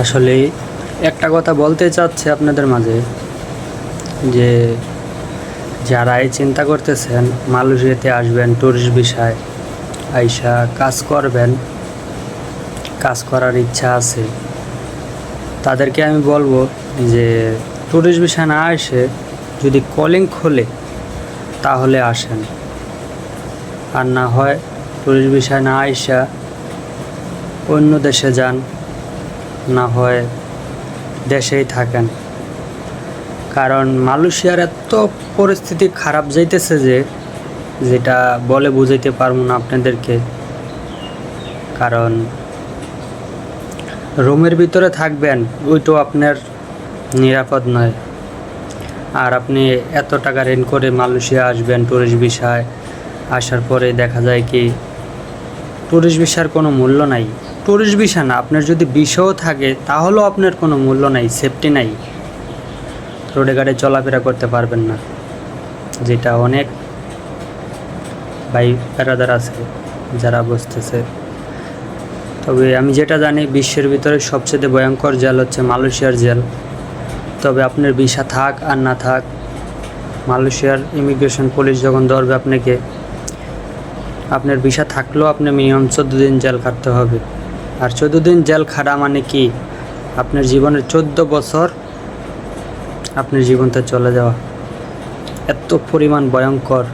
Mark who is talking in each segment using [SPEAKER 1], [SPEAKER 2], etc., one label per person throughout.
[SPEAKER 1] আসলে একটা কথা বলতে চাচ্ছি আপনাদের মাঝে যে যারা এই চিন্তা করতেছেন মালয়েশিয়াতে আসবেন ট্যুরিস্ট ভিসায় আইসা কাজ করবেন, কাজ করার ইচ্ছা আছে, তাদেরকে আমি বলবো যে ট্যুরিস্ট ভিসা না এসে যদি কলিং খোলে তাহলে আসেন, আর না হয় ট্যুরিস্ট ভিসায় না আইসা অন্য দেশে যান, না হয় দেশেই থাকেন। কারণ মালয়েশিয়ার এত পরিস্থিতি খারাপ যাইতেছে যেটা বলে বুঝাইতে পারবো না আপনাদেরকে। কারণ রুমের ভিতরে থাকবেন ওইটাও আপনার নিরাপদ নয়, আর আপনি এত টাকা রেন্ট করে মালয়েশিয়া আসবেন ট্যুরিস্ট ভিসায়, আসার পরে দেখা যায় কি ট্যুরিস্ট ভিসার কোনো মূল্য নাই। ট্যুরিস্ট ভিসা না, আপনার যদি ভিসাও থাকে তাহলেও আপনার কোনো মূল্য নাই, সেফটি নাই, রোডে ঘাটে চলাফেরা করতে পারবেন না, যেটা অনেক ভাই পেরাদার আছে যারা বুঝতেছে। তবে আমি যেটা জানি বিশ্বের ভিতরে সবচেয়ে ভয়ঙ্কর জেল হচ্ছে মালয়েশিয়ার জেল। তবে আপনার ভিসা থাক আর না থাক, মালয়েশিয়ার ইমিগ্রেশন পুলিশ যখন ধরবে আপনাকে, আপনার ভিসা থাকলেও আপনি মিনিমাম 14 দিন জেল খাটতে হবে। আর 14 দিন জেল খাটা মানে কি, আপনার জীবনের 14 বছর আপনার জীবনটা চলে যাওয়া। এত পরিমাণ ভয়ঙ্কর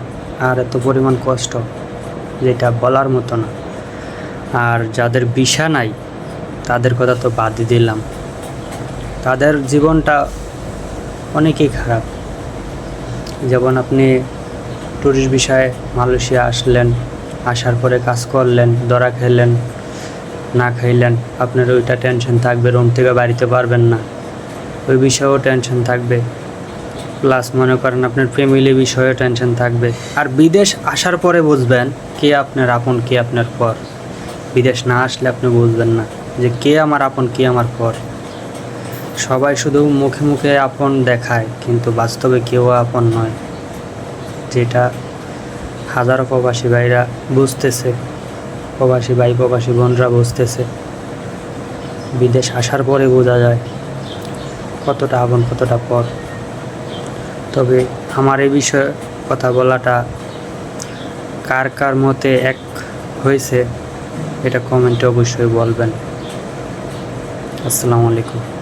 [SPEAKER 1] আর এত পরিমাণ কষ্ট যেটা বলার মতো না। আর যাদের ভিসা নাই তাদের কথা তো বাদই দিলাম, তাদের জীবনটা অনেকই খারাপ। যেমন আপনি ট্যুরিস্ট ভিসায় মালয়েশিয়া আসলেন, আসার পরে কাজ করলেন, ধরা খেলেন, না খাইলেন, আপনার ওইটা টেনশন থাকবে, রুম থেকে বাড়িতে পারবেন না, ওই বিষয়েও টেনশন থাকবে। প্লাস মনে করেন আপনার ফ্যামিলি বিষয়েও টেনশন থাকবে। আর বিদেশ আসার পরে বুঝবেন কে আপনার আপন, কে আপনার পর। বিদেশ না আসলে আপনি বুঝবেন না যে কে আমার আপন, কে আমার পর। সবাই শুধু মুখে মুখে আপন দেখায়, কিন্তু বাস্তবে কেউ আপন নয়, যেটা হাজারো প্রবাসী ভাইরা বুঝতেছে, প্রবাসী ভাই প্রবাসী বোনরা বুঝতেছে। বিদেশ আসার পরে বোঝা যায় কতটা আপন কতটা পর। তবে আমার এই বিষয়ে কথা বলাটা কার কার মতে এক হয়েছে এটা কমেন্টে অবশ্যই বলবেন। আসসালামু আলাইকুম।